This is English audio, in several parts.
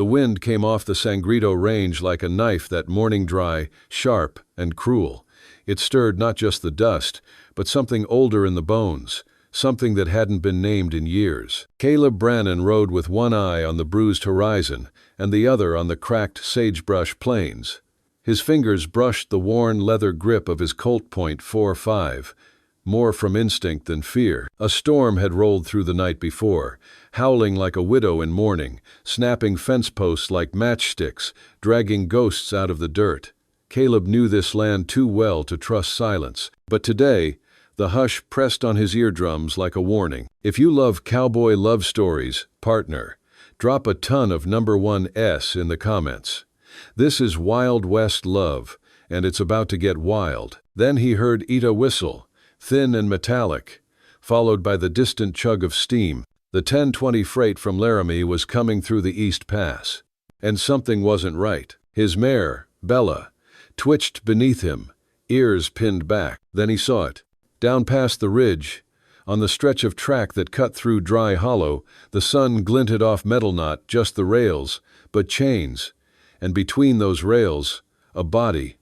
The wind came off the Sangrito range like a knife that morning dry, sharp, and cruel. It stirred not just the dust, but something older in the bones, something that hadn't been named in years. Caleb Brannan rode with one eye on the bruised horizon and the other on the cracked sagebrush plains. His fingers brushed the worn leather grip of his Colt .45, more from instinct than fear. A storm had rolled through the night before, howling like a widow in mourning, snapping fence posts like matchsticks, dragging ghosts out of the dirt. Caleb knew this land too well to trust silence, but today, the hush pressed on his eardrums like a warning. If you love cowboy love stories, partner, drop a ton of number 1S in the comments. This is Wild West love, and it's about to get wild. Then he heard Ita whistle, thin and metallic, followed by the distant chug of steam. The 1020 freight from Laramie was coming through the East Pass. And something wasn't right. His mare, Bella, twitched beneath him, ears pinned back. Then he saw it. Down past the ridge, on the stretch of track that cut through dry hollow, the sun glinted off metal, not just the rails, but chains, and between those rails, a body.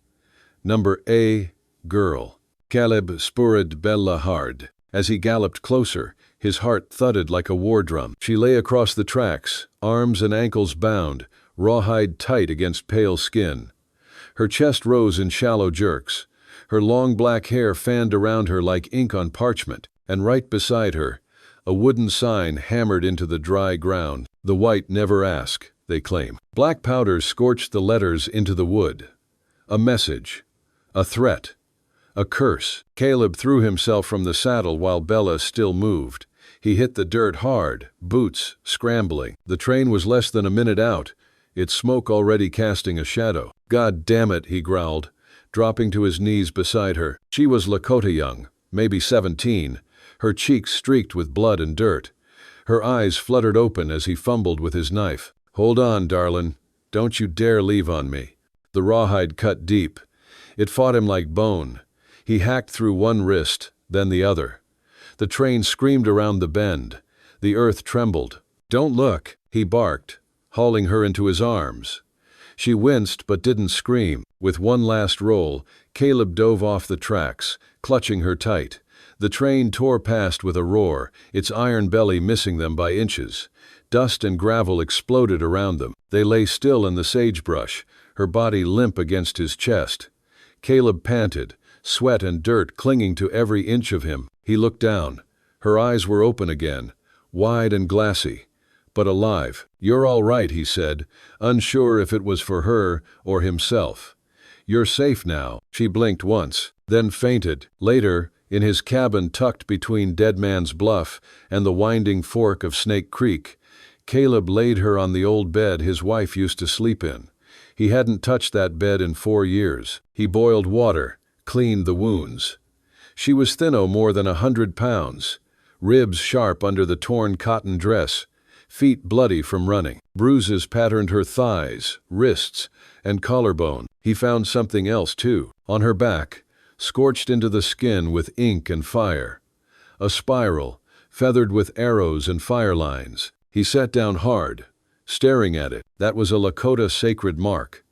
Number A, girl. Caleb spurred Bella hard. As he galloped closer, his heart thudded like a war drum. She lay across the tracks, arms and ankles bound, rawhide tight against pale skin. Her chest rose in shallow jerks. Her long black hair fanned around her like ink on parchment, and right beside her, a wooden sign hammered into the dry ground. The white never ask, they claim. Black powder scorched the letters into the wood. A message. A threat. A curse. Caleb threw himself from the saddle while Bella still moved. He hit the dirt hard, boots scrambling. The train was less than a minute out, its smoke already casting a shadow. God damn it, he growled, dropping to his knees beside her. She was Lakota young, maybe 17, her cheeks streaked with blood and dirt. Her eyes fluttered open as he fumbled with his knife. Hold on, darlin'. Don't you dare leave on me. The rawhide cut deep. It fought him like bone. He hacked through one wrist, then the other. The train screamed around the bend. The earth trembled. Don't look, he barked, hauling her into his arms. She winced but didn't scream. With one last roll, Caleb dove off the tracks, clutching her tight. The train tore past with a roar, its iron belly missing them by inches. Dust and gravel exploded around them. They lay still in the sagebrush, her body limp against his chest. Caleb panted, sweat and dirt clinging to every inch of him. He looked down. Her eyes were open again, wide and glassy, but alive. You're all right, he said, unsure if it was for her or himself. You're safe now. She blinked once, then fainted. Later, in his cabin tucked between Dead Man's Bluff and the winding fork of Snake Creek, Caleb laid her on the old bed his wife used to sleep in. He hadn't touched that bed in 4 years. He boiled water, cleaned the wounds. She was more than 100 pounds, ribs sharp under the torn cotton dress, feet bloody from running. Bruises patterned her thighs, wrists, and collarbone. He found something else too. On her back, scorched into the skin with ink and fire. A spiral, feathered with arrows and fire lines. He sat down hard, staring at it. That was a Lakota sacred mark.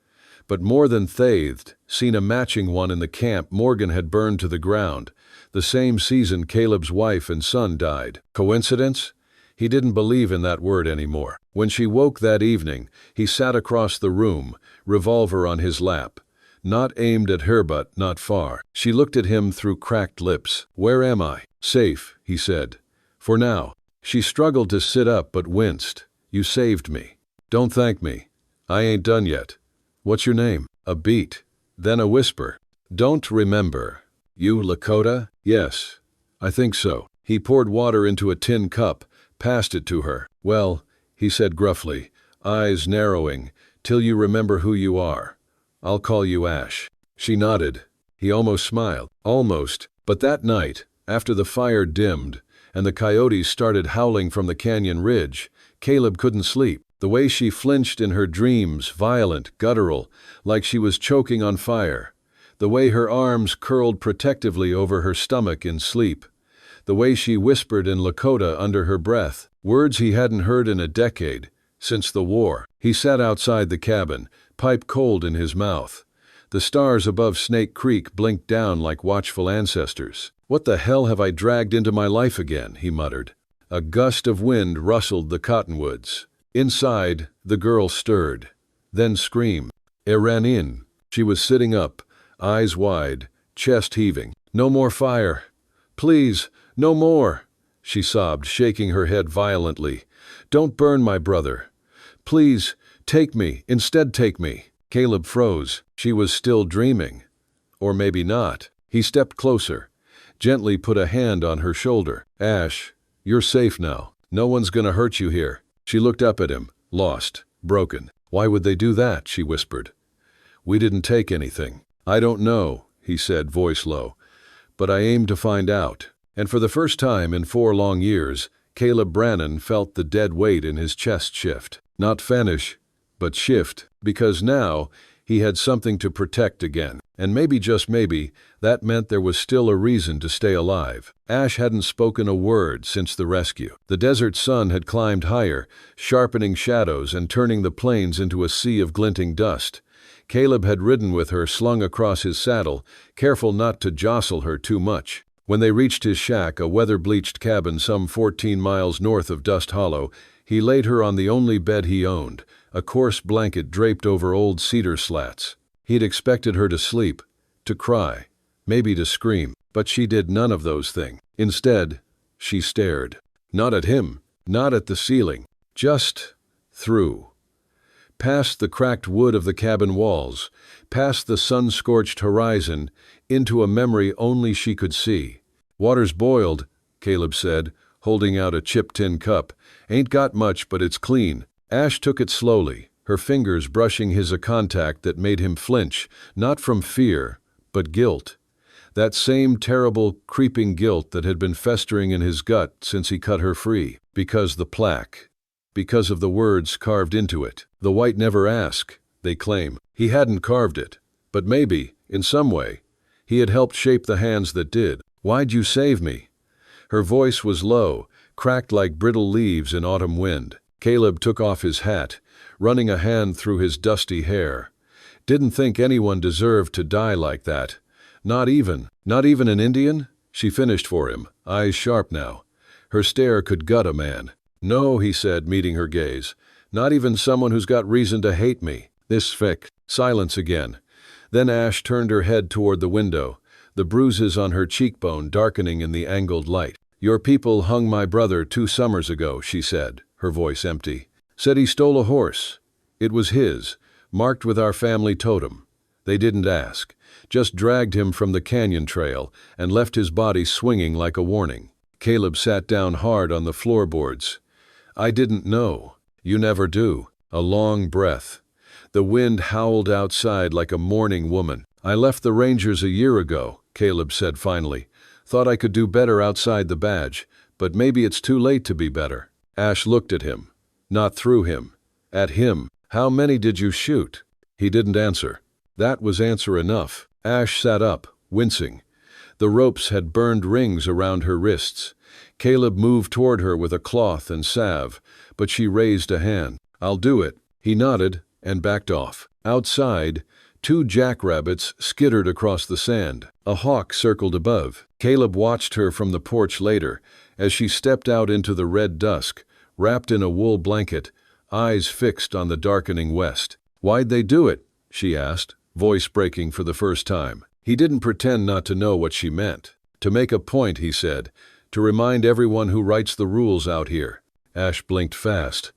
But more than Thathed, seen a matching one in the camp Morgan had burned to the ground, the same season Caleb's wife and son died. Coincidence? He didn't believe in that word anymore. When she woke that evening, he sat across the room, revolver on his lap. Not aimed at her but not far. She looked at him through cracked lips. Where am I? Safe, he said. For now. She struggled to sit up but winced. You saved me. Don't thank me. I ain't done yet. What's your name? A beat. Then a whisper. Don't remember. You Lakota? Yes. I think so. He poured water into a tin cup, passed it to her. Well, he said gruffly, eyes narrowing, till you remember who you are. I'll call you Ash. She nodded. He almost smiled. Almost. But that night, after the fire dimmed, and the coyotes started howling from the canyon ridge, Caleb couldn't sleep. The way she flinched in her dreams, violent, guttural, like she was choking on fire. The way her arms curled protectively over her stomach in sleep. The way she whispered in Lakota under her breath, words he hadn't heard in a decade, since the war. He sat outside the cabin, pipe cold in his mouth. The stars above Snake Creek blinked down like watchful ancestors. "What the hell have I dragged into my life again?" he muttered. A gust of wind rustled the cottonwoods. Inside, the girl stirred, then screamed. I ran in. She was sitting up, eyes wide, chest heaving. "No more fire. Please, no more," she sobbed, shaking her head violently. "Don't burn my brother. Please, take me, instead take me." Caleb froze. She was still dreaming. Or maybe not. He stepped closer, gently put a hand on her shoulder. "Ash, you're safe now. No one's gonna hurt you here." She looked up at him, lost, broken. "Why would they do that?" she whispered. "We didn't take anything." "I don't know," he said, voice low, "but I aim to find out." And for the first time in 4 long years, Caleb Brannan felt the dead weight in his chest shift. Not vanish, but shift, because now he had something to protect again. And maybe, just maybe, that meant there was still a reason to stay alive. Ash hadn't spoken a word since the rescue. The desert sun had climbed higher, sharpening shadows and turning the plains into a sea of glinting dust. Caleb had ridden with her slung across his saddle, careful not to jostle her too much. When they reached his shack, a weather-bleached cabin some 14 miles north of Dust Hollow, he laid her on the only bed he owned, a coarse blanket draped over old cedar slats. He'd expected her to sleep, to cry, maybe to scream, but she did none of those things. Instead, she stared. Not at him, not at the ceiling, just through. Past the cracked wood of the cabin walls, past the sun-scorched horizon, into a memory only she could see. "Water's boiled," Caleb said, holding out a chipped tin cup. "Ain't got much, but it's clean." Ash took it slowly, her fingers brushing his a contact that made him flinch, not from fear, but guilt. That same terrible, creeping guilt that had been festering in his gut since he cut her free. Because the plaque. Because of the words carved into it. The white never ask, they claim. He hadn't carved it. But maybe, in some way, he had helped shape the hands that did. "Why'd you save me?" Her voice was low, cracked like brittle leaves in autumn wind. Caleb took off his hat, running a hand through his dusty hair. "Didn't think anyone deserved to die like that. Not even an Indian?" She finished for him, eyes sharp now. Her stare could gut a man. "No," he said, meeting her gaze. "Not even someone who's got reason to hate me." This fic. Silence again. Then Ash turned her head toward the window, the bruises on her cheekbone darkening in the angled light. "Your people hung my brother 2 summers ago," she said, her voice empty. "Said he stole a horse. It was his, marked with our family totem. They didn't ask, just dragged him from the canyon trail and left his body swinging like a warning." Caleb sat down hard on the floorboards. "I didn't know." "You never do." A long breath. The wind howled outside like a mourning woman. "I left the Rangers a year ago," Caleb said finally. "Thought I could do better outside the badge, but maybe it's too late to be better." Ash looked at him. Not through him. At him. "How many did you shoot?" He didn't answer. That was answer enough. Ash sat up, wincing. The ropes had burned rings around her wrists. Caleb moved toward her with a cloth and salve, but she raised a hand. "I'll do it." He nodded and backed off. Outside, 2 jackrabbits skittered across the sand. A hawk circled above. Caleb watched her from the porch later, as she stepped out into the red dusk, wrapped in a wool blanket, eyes fixed on the darkening west. "Why'd they do it?" she asked, voice breaking for the first time. He didn't pretend not to know what she meant. "To make a point," he said, "to remind everyone who writes the rules out here." Ash blinked fast.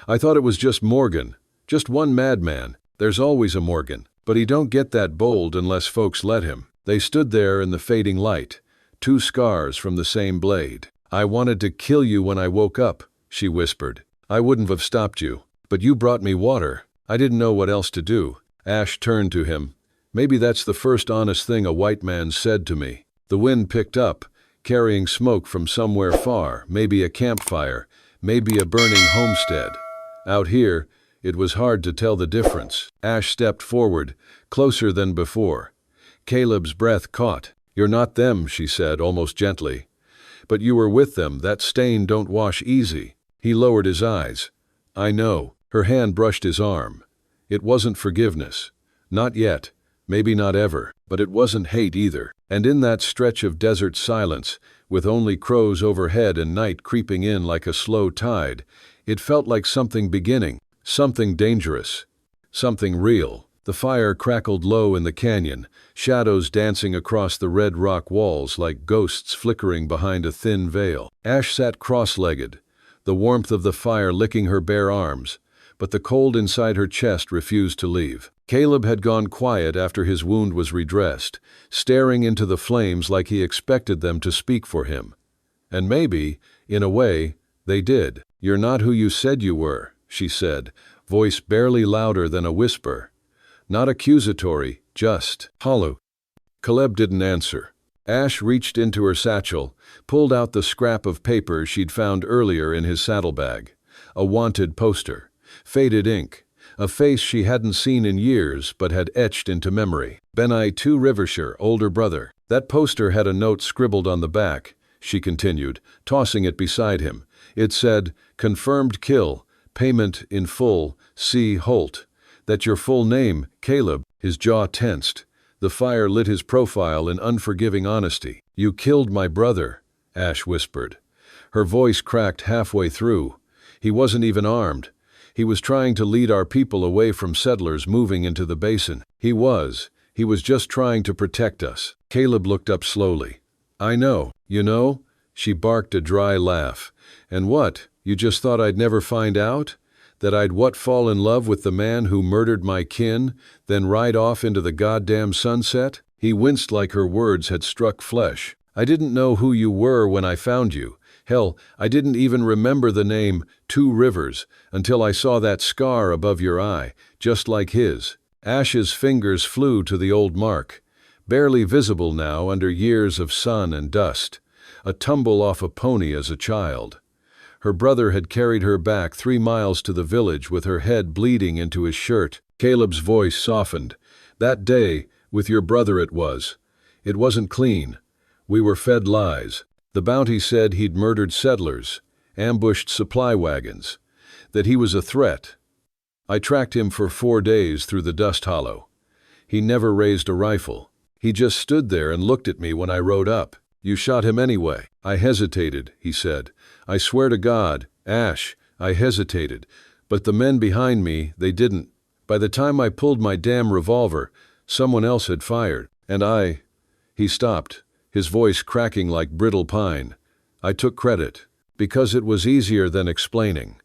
"I thought it was just Morgan. Just one madman. There's always a Morgan. But he don't get that bold unless folks let him." They stood there in the fading light, 2 scars from the same blade. "I wanted to kill you when I woke up," she whispered. "I wouldn't have stopped you. But you brought me water. I didn't know what else to do." Ash turned to him. "Maybe that's the first honest thing a white man said to me." The wind picked up, carrying smoke from somewhere far, maybe a campfire, maybe a burning homestead. Out here, it was hard to tell the difference. Ash stepped forward, closer than before. Caleb's breath caught. "You're not them," she said, almost gently. "But you were with them. That stain don't wash easy." He lowered his eyes. "I know. Her hand brushed his arm. It wasn't forgiveness. Not yet. Maybe not ever. But it wasn't hate either. And in that stretch of desert silence, with only crows overhead and night creeping in like a slow tide, it felt like something beginning, something dangerous, something real. The fire crackled low in the canyon, shadows dancing across the red rock walls like ghosts flickering behind a thin veil. Ash sat cross-legged, the warmth of the fire licking her bare arms, but the cold inside her chest refused to leave. Caleb had gone quiet after his wound was redressed, staring into the flames like he expected them to speak for him. And maybe, in a way, they did. "You're not who you said you were," she said, voice barely louder than a whisper. Not accusatory, just hollow. Caleb didn't answer. Ash reached into her satchel, pulled out the scrap of paper she'd found earlier in his saddlebag. A wanted poster. Faded ink. A face she hadn't seen in years but had etched into memory. Benai 2 Rivershire, older brother. That poster had a note scribbled on the back, she continued, tossing it beside him. It said, "Confirmed kill. Payment in full. C. Holt." "That your full name, Caleb?" His jaw tensed. The fire lit his profile in unforgiving honesty. "You killed my brother," Ash whispered. Her voice cracked halfway through. "He wasn't even armed. He was trying to lead our people away from settlers moving into the basin. He was just trying to protect us." Caleb looked up slowly. "I know. You know?" She barked a dry laugh. "And what? You just thought I'd never find out? That I'd fall in love with the man who murdered my kin, then ride off into the goddamn sunset?" He winced like her words had struck flesh. "I didn't know who you were when I found you. Hell, I didn't even remember the name 2 Rivers until I saw that scar above your eye, just like his." Ash's fingers flew to the old mark, barely visible now under years of sun and dust. A tumble off a pony as a child. Her brother had carried her back 3 miles to the village with her head bleeding into his shirt. Caleb's voice softened. "That day, with your brother it was. It wasn't clean. We were fed lies. The bounty said he'd murdered settlers, ambushed supply wagons, that he was a threat. I tracked him for 4 days through the dust hollow. He never raised a rifle. He just stood there and looked at me when I rode up. You shot him anyway." "I hesitated," he said. "I swear to God, Ash, I hesitated. But the men behind me, they didn't. By the time I pulled my damn revolver, someone else had fired. And I—" He stopped, his voice cracking like brittle pine. "I took credit. Because it was easier than explaining.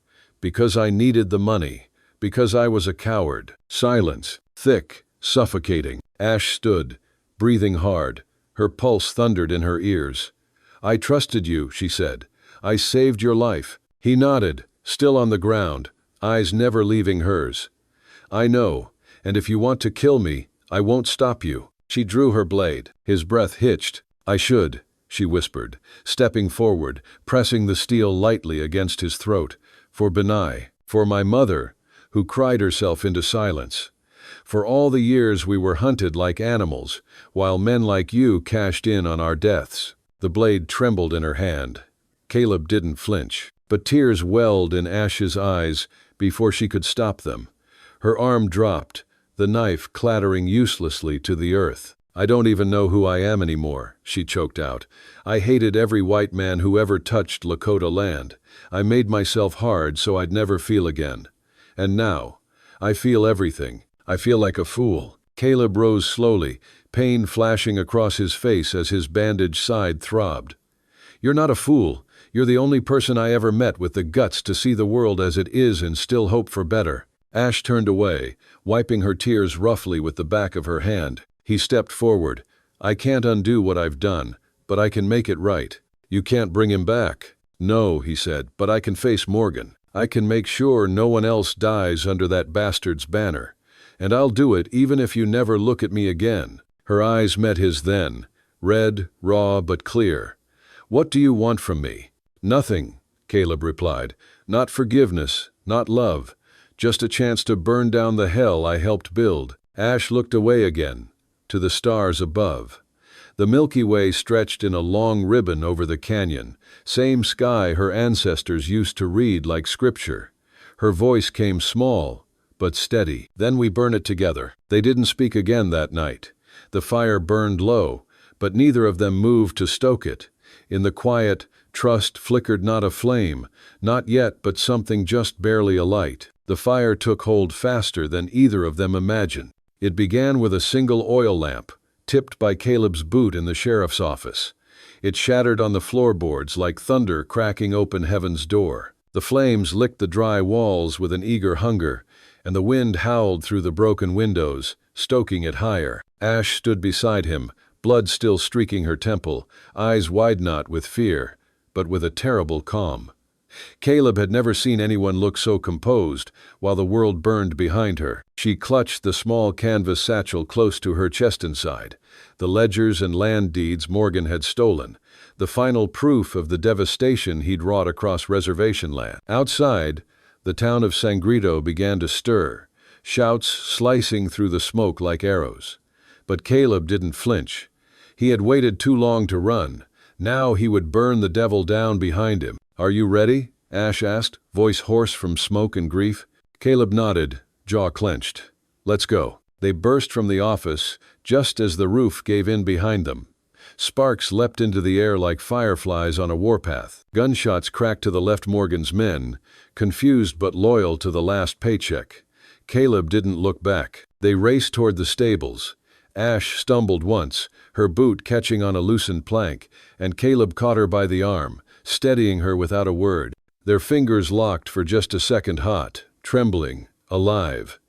Because I needed the money. Because I was a coward." Silence. Thick, suffocating. Ash stood, breathing hard. Her pulse thundered in her ears. "I trusted you," she said. "I saved your life." He nodded, still on the ground, eyes never leaving hers. "I know, and if you want to kill me, I won't stop you." She drew her blade. His breath hitched. "I should," she whispered, stepping forward, pressing the steel lightly against his throat. "For Benai, for my mother, who cried herself into silence. For all the years we were hunted like animals, while men like you cashed in on our deaths." The blade trembled in her hand. Caleb didn't flinch, but tears welled in Ash's eyes before she could stop them. Her arm dropped, the knife clattering uselessly to the earth. "I don't even know who I am anymore," she choked out. "I hated every white man who ever touched Lakota land. I made myself hard so I'd never feel again. And now, I feel everything. I feel like a fool." Caleb rose slowly, pain flashing across his face as his bandaged side throbbed. "You're not a fool. You're the only person I ever met with the guts to see the world as it is and still hope for better." Ash turned away, wiping her tears roughly with the back of her hand. He stepped forward. "I can't undo what I've done, but I can make it right." "You can't bring him back." "No," he said, "but I can face Morgan. I can make sure no one else dies under that bastard's banner. And I'll do it even if you never look at me again." Her eyes met his then, red, raw, but clear. "What do you want from me?" "Nothing," Caleb replied. "Not forgiveness, not love. Just a chance to burn down the hell I helped build." Ash looked away again, to the stars above. The Milky Way stretched in a long ribbon over the canyon, same sky her ancestors used to read like scripture. Her voice came small, but steady. "Then we burn it together." They didn't speak again that night. The fire burned low, but neither of them moved to stoke it. In the quiet, trust flickered not a flame, not yet, but something just barely alight. The fire took hold faster than either of them imagined. It began with a single oil lamp, tipped by Caleb's boot in the sheriff's office. It shattered on the floorboards like thunder cracking open heaven's door. The flames licked the dry walls with an eager hunger, and the wind howled through the broken windows, stoking it higher. Ash stood beside him, blood still streaking her temple, eyes wide not with fear, but with a terrible calm. Caleb had never seen anyone look so composed while the world burned behind her. She clutched the small canvas satchel close to her chest inside, the ledgers and land deeds Morgan had stolen, the final proof of the devastation he'd wrought across reservation land. Outside, the town of Sangrito began to stir, shouts slicing through the smoke like arrows. But Caleb didn't flinch. He had waited too long to run. Now he would burn the devil down behind him. "Are you ready?" Ash asked, voice hoarse from smoke and grief. Caleb nodded, jaw clenched. "Let's go." They burst from the office just as the roof gave in behind them. Sparks leapt into the air like fireflies on a warpath. Gunshots cracked to the left. Morgan's men, confused but loyal to the last paycheck. Caleb didn't look back. They raced toward the stables. Ash stumbled once, her boot catching on a loosened plank, and Caleb caught her by the arm, steadying her without a word. Their fingers locked for just a second, hot, trembling, alive.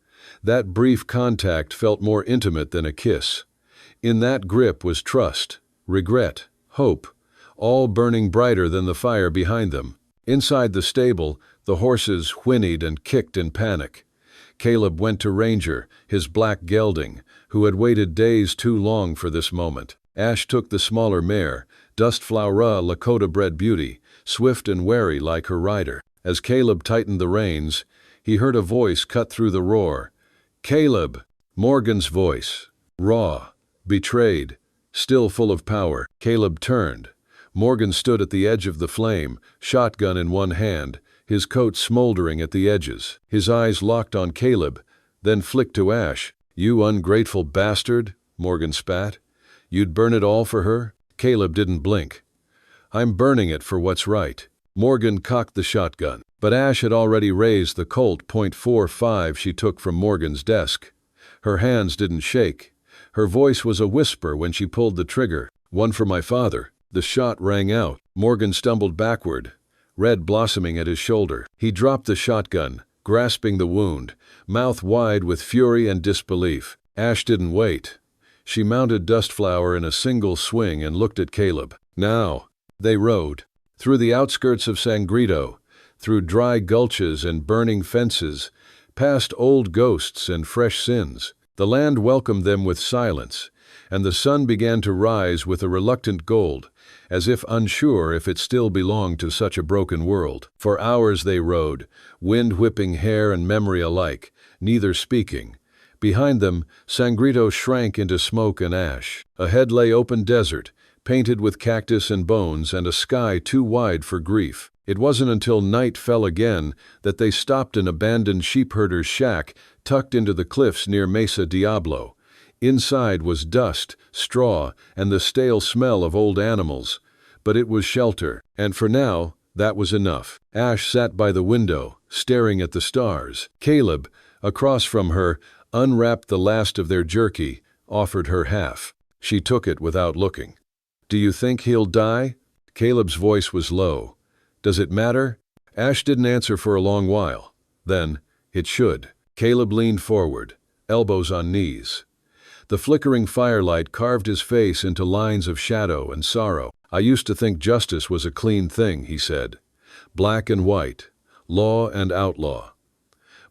That brief contact felt more intimate than a kiss. In that grip was trust, regret, hope, all burning brighter than the fire behind them. Inside the stable, the horses whinnied and kicked in panic. Caleb went to Ranger, his black gelding, who had waited days too long for this moment. Ash took the smaller mare, Dustflower, Lakota-bred beauty, swift and wary like her rider. As Caleb tightened the reins, he heard a voice cut through the roar. "Caleb!" Morgan's voice. Raw, betrayed, still full of power. Caleb turned. Morgan stood at the edge of the flame, shotgun in one hand, his coat smoldering at the edges. His eyes locked on Caleb, then flicked to Ash. "You ungrateful bastard," Morgan spat. "You'd burn it all for her?" Caleb didn't blink. "I'm burning it for what's right." Morgan cocked the shotgun, but Ash had already raised the Colt .45 she took from Morgan's desk. Her hands didn't shake. Her voice was a whisper when she pulled the trigger. "One for my father." The shot rang out. Morgan stumbled backward, red blossoming at his shoulder. He dropped the shotgun, grasping the wound, mouth wide with fury and disbelief. Ash didn't wait. She mounted Dustflower in a single swing and looked at Caleb. Now, they rode. Through the outskirts of Sangrito, through dry gulches and burning fences, past old ghosts and fresh sins. The land welcomed them with silence, and the sun began to rise with a reluctant gold, as if unsure if it still belonged to such a broken world. For hours they rode, wind whipping hair and memory alike, neither speaking. Behind them, Sangrito shrank into smoke and ash. Ahead lay open desert, painted with cactus and bones, and a sky too wide for grief. It wasn't until night fell again that they stopped an abandoned sheepherder's shack tucked into the cliffs near Mesa Diablo. Inside was dust, straw, and the stale smell of old animals. But it was shelter, and for now, that was enough. Ash sat by the window, staring at the stars. Caleb, across from her, unwrapped the last of their jerky, offered her half. She took it without looking. "Do you think he'll die?" Caleb's voice was low. "Does it matter?" Ash didn't answer for a long while. Then, "It should." Caleb leaned forward, elbows on knees. The flickering firelight carved his face into lines of shadow and sorrow. "I used to think justice was a clean thing," he said. "Black and white, law and outlaw.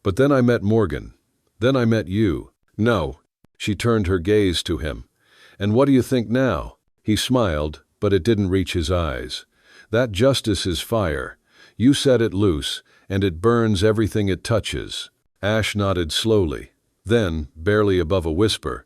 But then I met Morgan. Then I met you." "No." She turned her gaze to him. "And what do you think now?" He smiled, but it didn't reach his eyes. "That justice is fire. You set it loose, and it burns everything it touches." Ash nodded slowly. Then, barely above a whisper,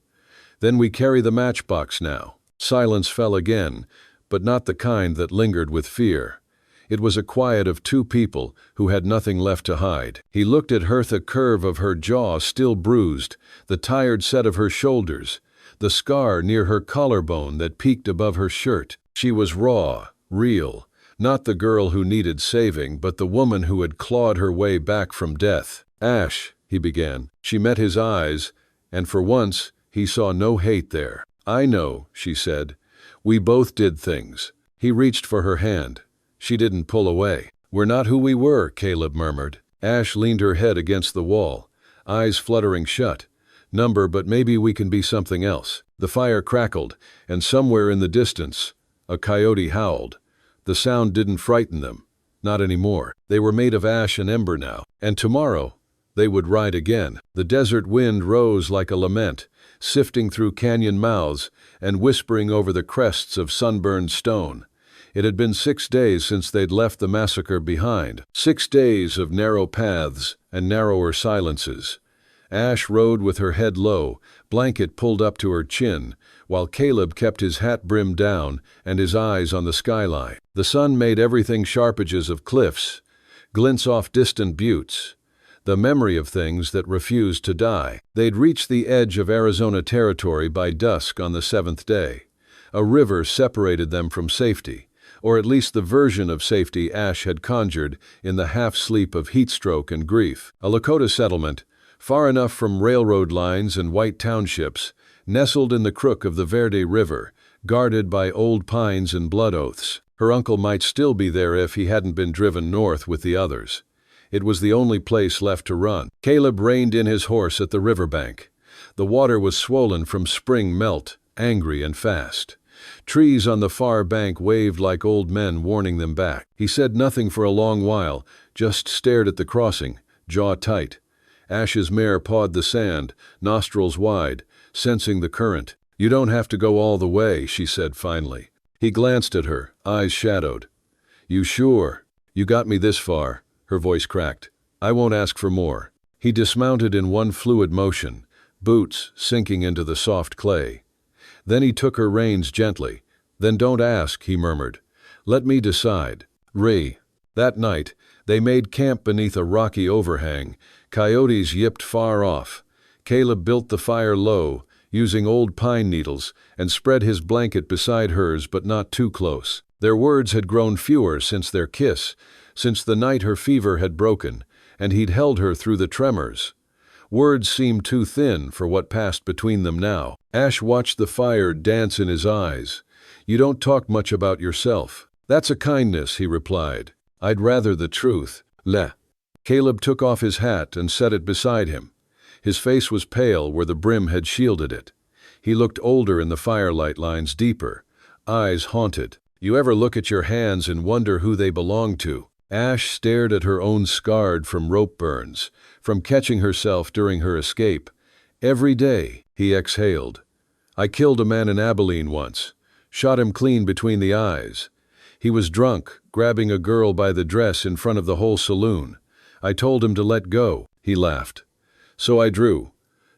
"Then we carry the matchbox now." Silence fell again, but not the kind that lingered with fear. It was a quiet of two people who had nothing left to hide. He looked at her, the curve of her jaw still bruised, the tired set of her shoulders, the scar near her collarbone that peeked above her shirt. She was raw, real, not the girl who needed saving, but the woman who had clawed her way back from death. "Ash," he began. She met his eyes, and for once he saw no hate there. "I know," she said. "We both did things." He reached for her hand. She didn't pull away. "We're not who we were," Caleb murmured. Ash leaned her head against the wall, eyes fluttering shut. "Number, but maybe we can be something else." The fire crackled, and somewhere in the distance, a coyote howled. The sound didn't frighten them. Not anymore. They were made of ash and ember now. And tomorrow, they would ride again. The desert wind rose like a lament, sifting through canyon mouths and whispering over the crests of sunburned stone. It had been 6 days since they'd left the massacre behind. 6 days of narrow paths and narrower silences. Ash rode with her head low, blanket pulled up to her chin, while Caleb kept his hat brimmed down and his eyes on the skyline. The sun made everything sharp edges of cliffs, glints off distant buttes, the memory of things that refused to die. They'd reached the edge of Arizona territory by dusk on the 7th day. A river separated them from safety, or at least the version of safety Ash had conjured in the half-sleep of heatstroke and grief. A Lakota settlement, far enough from railroad lines and white townships, nestled in the crook of the Verde River, guarded by old pines and blood oaths. Her uncle might still be there if he hadn't been driven north with the others. It was the only place left to run. Caleb reined in his horse at the riverbank. The water was swollen from spring melt, angry and fast. Trees on the far bank waved like old men warning them back. He said nothing for a long while, just stared at the crossing, jaw tight. Ash's mare pawed the sand, nostrils wide, sensing the current. "You don't have to go all the way," she said finally. He glanced at her, eyes shadowed. "You sure? You got me this far." Her voice cracked. "I won't ask for more." He dismounted in one fluid motion, boots sinking into the soft clay. Then he took her reins gently. "Then don't ask," he murmured. "Let me decide." That night, they made camp beneath a rocky overhang. Coyotes yipped far off. Caleb built the fire low, using old pine needles, and spread his blanket beside hers, but not too close. Their words had grown fewer since their kiss, since the night her fever had broken, and he'd held her through the tremors. Words seemed too thin for what passed between them now. Ash watched the fire dance in his eyes. "You don't talk much about yourself." "That's a kindness," he replied. "I'd rather the truth." "Leh." Caleb took off his hat and set it beside him. His face was pale where the brim had shielded it. He looked older in the firelight, lines deeper, eyes haunted. "You ever look at your hands and wonder who they belong to?" Ash stared at her own scarred from rope burns, from catching herself during her escape. "Every day," he exhaled. "I killed a man in Abilene once, shot him clean between the eyes. He was drunk, grabbing a girl by the dress in front of the whole saloon. I told him to let go." He laughed. "So I drew.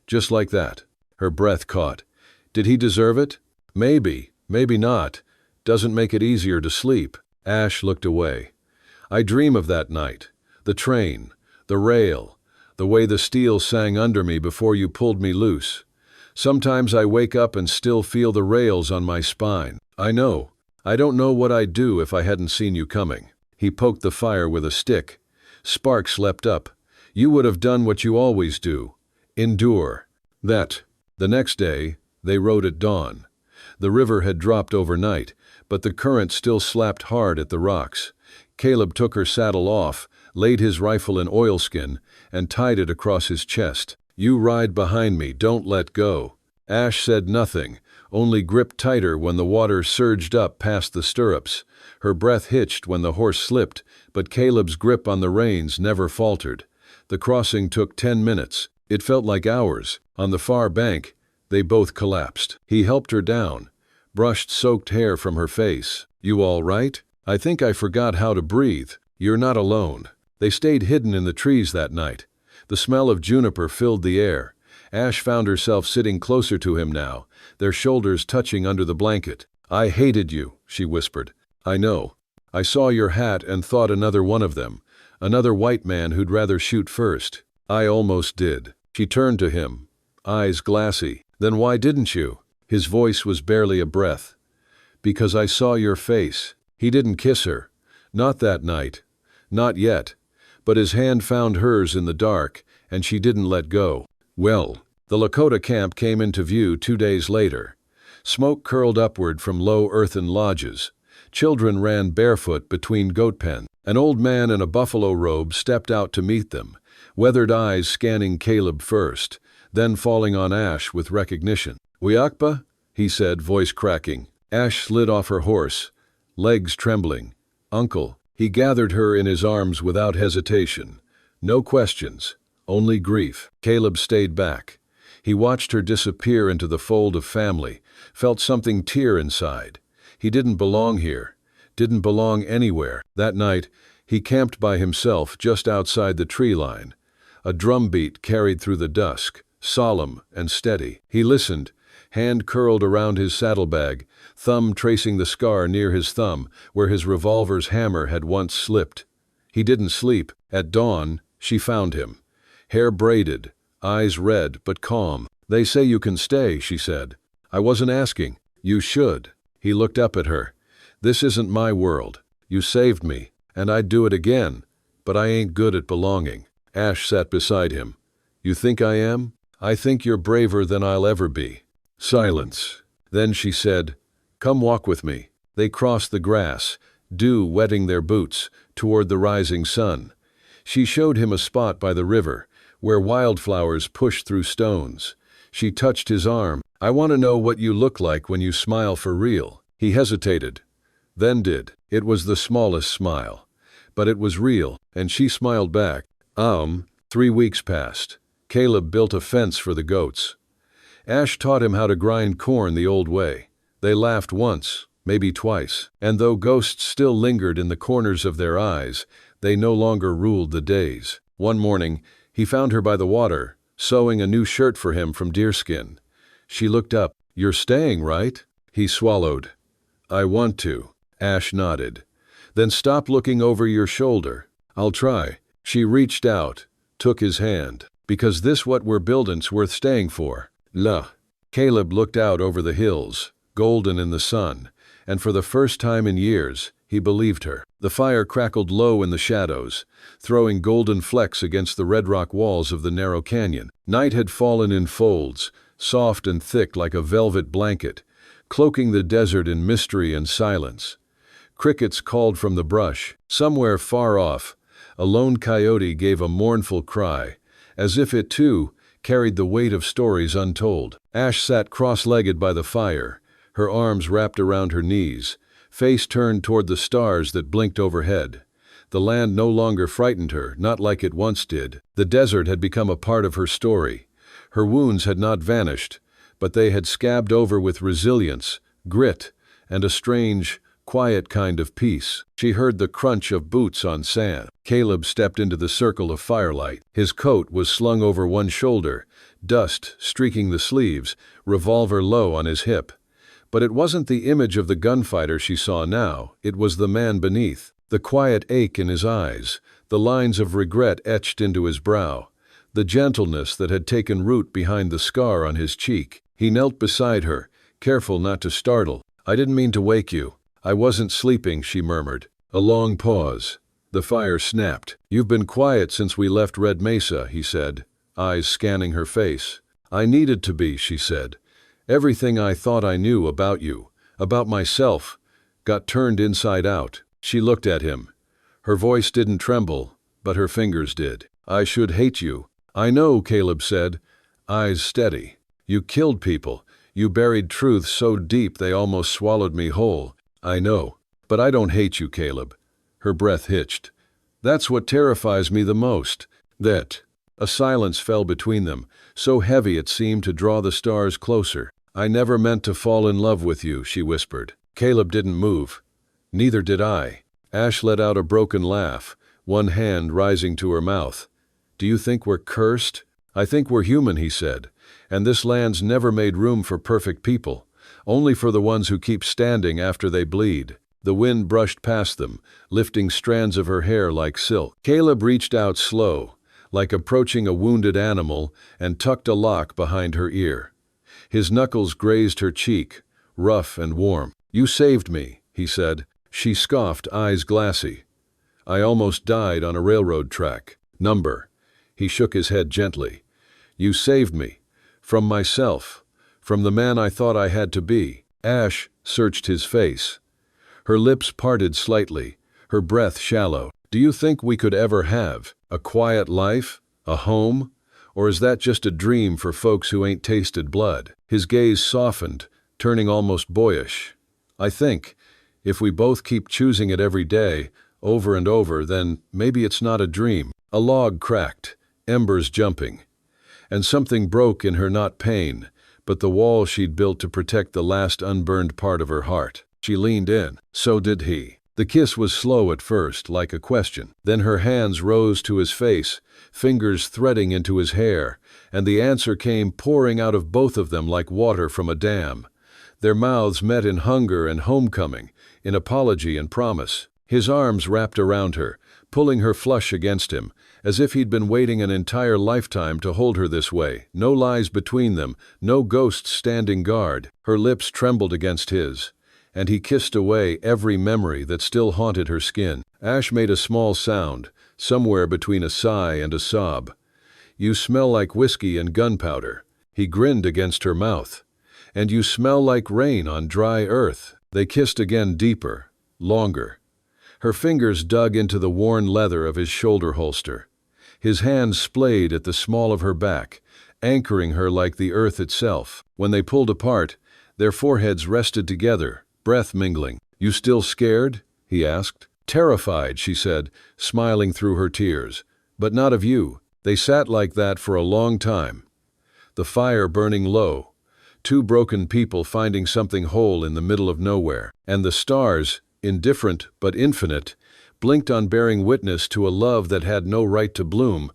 Just like that." Her breath caught. "Did he deserve it? Maybe, maybe not. Doesn't make it easier to sleep." Ash looked away. "I dream of that night. The train, the rail, the way the steel sang under me before you pulled me loose. Sometimes I wake up and still feel the rails on my spine. I know. I don't know what I'd do if I hadn't seen you coming." He poked the fire with a stick. Sparks leapt up. "You would have done what you always do. Endure." That. The next day, they rode at dawn. The river had dropped overnight, but the current still slapped hard at the rocks. Caleb took her saddle off, laid his rifle in oilskin, and tied it across his chest. "You ride behind me, don't let go." Ash said nothing, only gripped tighter when the water surged up past the stirrups. Her breath hitched when the horse slipped, but Caleb's grip on the reins never faltered. The crossing took 10 minutes. It felt like hours. On the far bank, they both collapsed. He helped her down, brushed soaked hair from her face. "You all right? I think I forgot how to breathe." "You're not alone." They stayed hidden in the trees that night. The smell of juniper filled the air. Ash found herself sitting closer to him now, their shoulders touching under the blanket. "I hated you," she whispered. "I know. I saw your hat and thought another one of them. Another white man who'd rather shoot first. I almost did." She turned to him, eyes glassy. "Then why didn't you?" His voice was barely a breath. "Because I saw your face." He didn't kiss her. Not that night. Not yet. But his hand found hers in the dark, and she didn't let go. Well, the Lakota camp came into view 2 days later. Smoke curled upward from low earthen lodges. Children ran barefoot between goat pens. An old man in a buffalo robe stepped out to meet them, weathered eyes scanning Caleb first, then falling on Ash with recognition. "Wiakpa?" he said, voice cracking. Ash slid off her horse, legs trembling. "Uncle." He gathered her in his arms without hesitation. No questions, only grief. Caleb stayed back. He watched her disappear into the fold of family, felt something tear inside. He didn't belong here, didn't belong anywhere. That night, he camped by himself just outside the tree line. A drumbeat carried through the dusk, solemn and steady. He listened, hand curled around his saddlebag, thumb tracing the scar near his thumb where his revolver's hammer had once slipped. He didn't sleep. At dawn, she found him. Hair braided, eyes red but calm. "They say you can stay," she said. "I wasn't asking. You should." He looked up at her. "This isn't my world. You saved me, and I'd do it again, but I ain't good at belonging." Ash sat beside him. "You think I am? I think you're braver than I'll ever be." Silence. Then she said, "Come walk with me." They crossed the grass, dew wetting their boots, toward the rising sun. She showed him a spot by the river, where wildflowers pushed through stones. She touched his arm. "I want to know what you look like when you smile for real." He hesitated, then did. It was the smallest smile, but it was real, and she smiled back. 3 weeks passed. Caleb built a fence for the goats. Ash taught him how to grind corn the old way. They laughed once, maybe twice, and though ghosts still lingered in the corners of their eyes, they no longer ruled the days. One morning, he found her by the water, sewing a new shirt for him from deerskin. She looked up. "You're staying, right?" He swallowed. "I want to." Ash nodded. "Then stop looking over your shoulder." "I'll try." She reached out, took his hand. "Because this what we're building's worth staying for." Caleb looked out over the hills, golden in the sun, and for the first time in years, he believed her. The fire crackled low in the shadows, throwing golden flecks against the red rock walls of the narrow canyon. Night had fallen in folds, soft and thick like a velvet blanket, cloaking the desert in mystery and silence. Crickets called from the brush. Somewhere far off, a lone coyote gave a mournful cry, as if it, too, carried the weight of stories untold. Ash sat cross-legged by the fire, her arms wrapped around her knees, face turned toward the stars that blinked overhead. The land no longer frightened her, not like it once did. The desert had become a part of her story. Her wounds had not vanished, but they had scabbed over with resilience, grit, and a strange, quiet kind of peace. She heard the crunch of boots on sand. Caleb stepped into the circle of firelight. His coat was slung over one shoulder, dust streaking the sleeves, revolver low on his hip. But it wasn't the image of the gunfighter she saw now, it was the man beneath. The quiet ache in his eyes, the lines of regret etched into his brow, the gentleness that had taken root behind the scar on his cheek. He knelt beside her, careful not to startle. "I didn't mean to wake you. I wasn't sleeping," she murmured. A long pause. The fire snapped. "You've been quiet since we left Red Mesa," he said, eyes scanning her face. "I needed to be," she said. "Everything I thought I knew about you, about myself, got turned inside out." She looked at him. Her voice didn't tremble, but her fingers did. "I should hate you." "I know," Caleb said, eyes steady. "You killed people. You buried truths so deep they almost swallowed me whole." "I know. But I don't hate you, Caleb." Her breath hitched. "That's what terrifies me the most. That." A silence fell between them, so heavy it seemed to draw the stars closer. "I never meant to fall in love with you," she whispered. Caleb didn't move. "Neither did I." Ash let out a broken laugh, one hand rising to her mouth. "Do you think we're cursed?" "I think we're human," he said, "and this land's never made room for perfect people. Only for the ones who keep standing after they bleed." The wind brushed past them, lifting strands of her hair like silk. Caleb reached out slow, like approaching a wounded animal, and tucked a lock behind her ear. His knuckles grazed her cheek, rough and warm. "You saved me," he said. She scoffed, eyes glassy. "I almost died on a railroad track." "Number." He shook his head gently. "You saved me. From myself. From the man I thought I had to be." Ash searched his face. Her lips parted slightly, her breath shallow. "Do you think we could ever have a quiet life, a home? Or is that just a dream for folks who ain't tasted blood?" His gaze softened, turning almost boyish. "I think, if we both keep choosing it every day, over and over, then maybe it's not a dream." A log cracked, embers jumping. And something broke in her, not pain, but the wall she'd built to protect the last unburned part of her heart. She leaned in. So did he. The kiss was slow at first, like a question. Then her hands rose to his face, fingers threading into his hair, and the answer came pouring out of both of them like water from a dam. Their mouths met in hunger and homecoming, in apology and promise. His arms wrapped around her, pulling her flush against him, as if he'd been waiting an entire lifetime to hold her this way. No lies between them, no ghosts standing guard. Her lips trembled against his, and he kissed away every memory that still haunted her skin. Ash made a small sound, somewhere between a sigh and a sob. "You smell like whiskey and gunpowder." He grinned against her mouth. "And you smell like rain on dry earth." They kissed again, deeper, longer. Her fingers dug into the worn leather of his shoulder holster. His hands splayed at the small of her back, anchoring her like the earth itself. When they pulled apart, their foreheads rested together, breath mingling. "You still scared?" he asked. "Terrified," she said, smiling through her tears. "But not of you." They sat like that for a long time. The fire burning low, two broken people finding something whole in the middle of nowhere. And the stars, indifferent but infinite, blinked on, bearing witness to a love that had no right to bloom,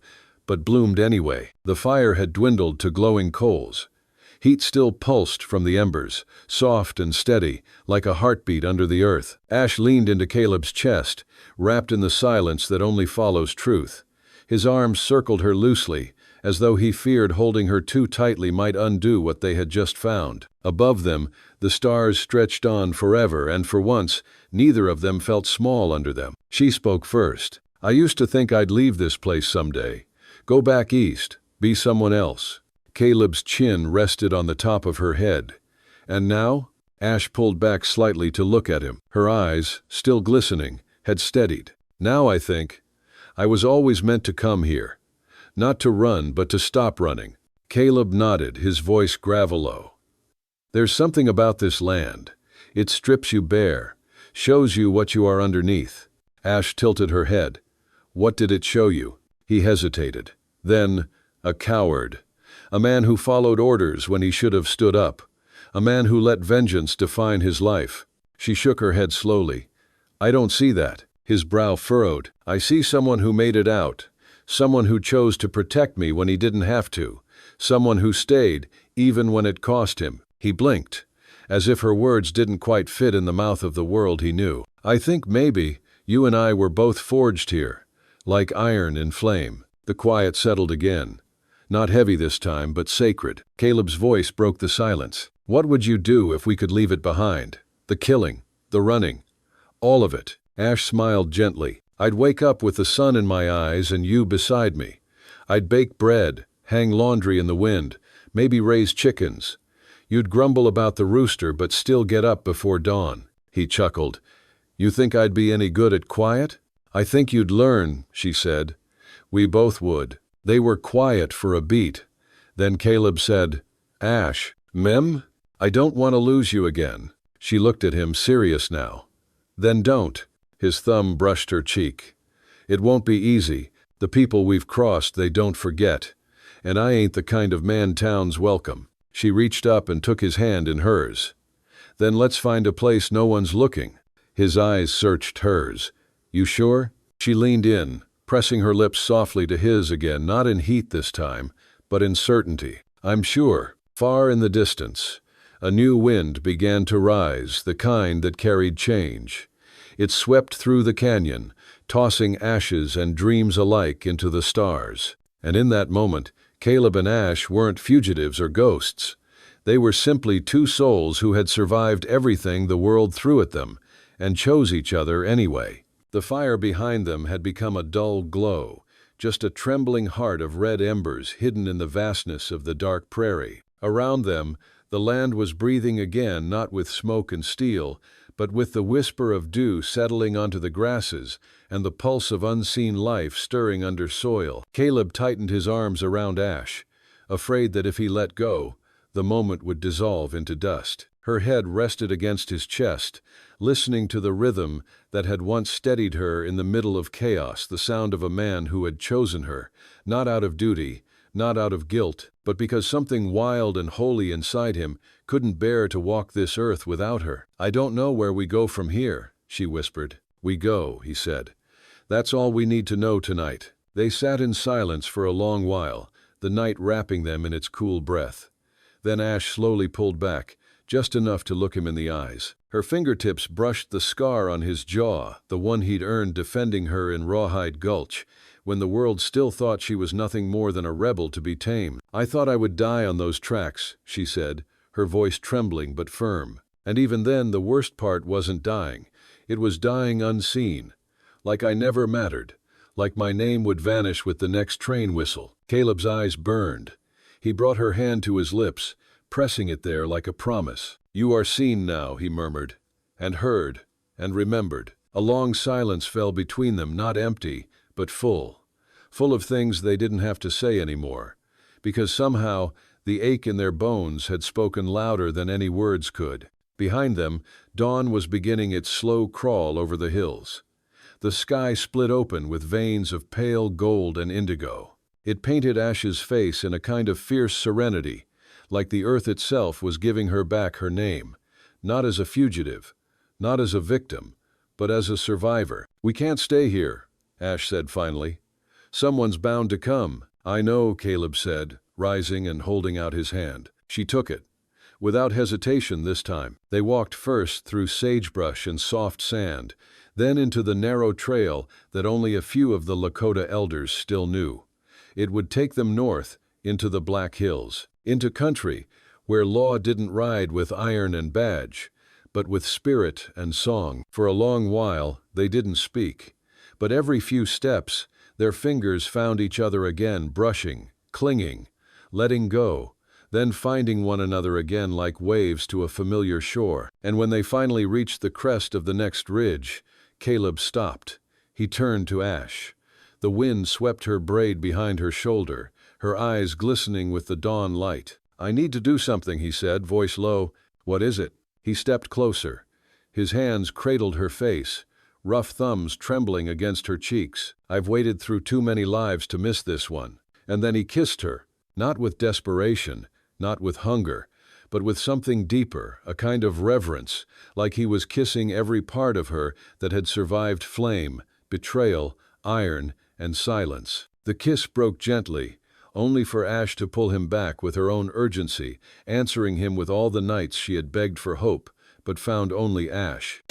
but bloomed anyway. The fire had dwindled to glowing coals. Heat still pulsed from the embers, soft and steady, like a heartbeat under the earth. Ash leaned into Caleb's chest, wrapped in the silence that only follows truth. His arms circled her loosely, as though he feared holding her too tightly might undo what they had just found. Above them, the stars stretched on forever, and for once, neither of them felt small under them. She spoke first. "I used to think I'd leave this place someday. Go back east, be someone else." Caleb's chin rested on the top of her head. "And now?" Ash pulled back slightly to look at him. Her eyes, still glistening, had steadied. "Now I think I was always meant to come here. Not to run, but to stop running." Caleb nodded, his voice gravel-low. "There's something about this land. It strips you bare, shows you what you are underneath." Ash tilted her head. "What did it show you?" He hesitated. Then, a coward. A man who followed orders when he should have stood up. A man who let vengeance define his life. She shook her head slowly. "I don't see that." His brow furrowed. "I see someone who made it out. Someone who chose to protect me when he didn't have to. Someone who stayed, even when it cost him." He blinked, as if her words didn't quite fit in the mouth of the world he knew. "I think maybe you and I were both forged here, like iron in flame." The quiet settled again. Not heavy this time, but sacred. Caleb's voice broke the silence. "What would you do if we could leave it behind? The killing, the running, all of it." Ash smiled gently. "I'd wake up with the sun in my eyes and you beside me. I'd bake bread, hang laundry in the wind, maybe raise chickens. You'd grumble about the rooster but still get up before dawn." He chuckled. "You think I'd be any good at quiet?" "I think you'd learn," she said. "We both would." They were quiet for a beat. Then Caleb said, "Ash, Mem, I don't want to lose you again." She looked at him, serious now. "Then don't." His thumb brushed her cheek. "It won't be easy. The people we've crossed, they don't forget. And I ain't the kind of man towns welcome." She reached up and took his hand in hers. "Then let's find a place no one's looking." His eyes searched hers. "You sure?" She leaned in, pressing her lips softly to his again, not in heat this time, but in certainty. "I'm sure." Far in the distance, a new wind began to rise, the kind that carried change. It swept through the canyon, tossing ashes and dreams alike into the stars. And in that moment, Caleb and Ash weren't fugitives or ghosts. They were simply two souls who had survived everything the world threw at them, and chose each other anyway. The fire behind them had become a dull glow, just a trembling heart of red embers hidden in the vastness of the dark prairie. Around them, the land was breathing again, not with smoke and steel, but with the whisper of dew settling onto the grasses and the pulse of unseen life stirring under soil. Caleb tightened his arms around Ash, afraid that if he let go, the moment would dissolve into dust. Her head rested against his chest, listening to the rhythm that had once steadied her in the middle of chaos, the sound of a man who had chosen her, not out of duty, not out of guilt, but because something wild and holy inside him couldn't bear to walk this earth without her. "I don't know where we go from here," she whispered. "We go," he said. "That's all we need to know tonight." They sat in silence for a long while, the night wrapping them in its cool breath. Then Ash slowly pulled back, just enough to look him in the eyes. Her fingertips brushed the scar on his jaw, the one he'd earned defending her in Rawhide Gulch, when the world still thought she was nothing more than a rebel to be tamed. "I thought I would die on those tracks," she said, her voice trembling but firm. And even then the worst part wasn't dying. It was dying unseen. Like I never mattered. Like my name would vanish with the next train whistle. Caleb's eyes burned. He brought her hand to his lips, pressing it there like a promise. "You are seen now," he murmured, and heard, and remembered. A long silence fell between them, not empty, but full of things they didn't have to say anymore, because somehow the ache in their bones had spoken louder than any words could. Behind them, dawn was beginning its slow crawl over the hills. The sky split open with veins of pale gold and indigo. It painted Ash's face in a kind of fierce serenity, like the earth itself was giving her back her name, not as a fugitive, not as a victim, but as a survivor. "We can't stay here," Ash said finally. "Someone's bound to come." "I know," Caleb said, rising and holding out his hand. She took it, without hesitation this time. They walked first through sagebrush and soft sand, then into the narrow trail that only a few of the Lakota elders still knew. It would take them north, into the Black Hills, into country where law didn't ride with iron and badge, but with spirit and song. For a long while, they didn't speak, but every few steps, their fingers found each other again, brushing, clinging, letting go, then finding one another again like waves to a familiar shore. And when they finally reached the crest of the next ridge, Caleb stopped. He turned to Ash. The wind swept her braid behind her shoulder, her eyes glistening with the dawn light. "I need to do something," he said, voice low. "What is it?" He stepped closer. His hands cradled her face, rough thumbs trembling against her cheeks. "I've waited through too many lives to miss this one." And then he kissed her, not with desperation, not with hunger, but with something deeper, a kind of reverence, like he was kissing every part of her that had survived flame, betrayal, iron, and silence. The kiss broke gently, only for Ash to pull him back with her own urgency, answering him with all the nights she had begged for hope, but found only ash.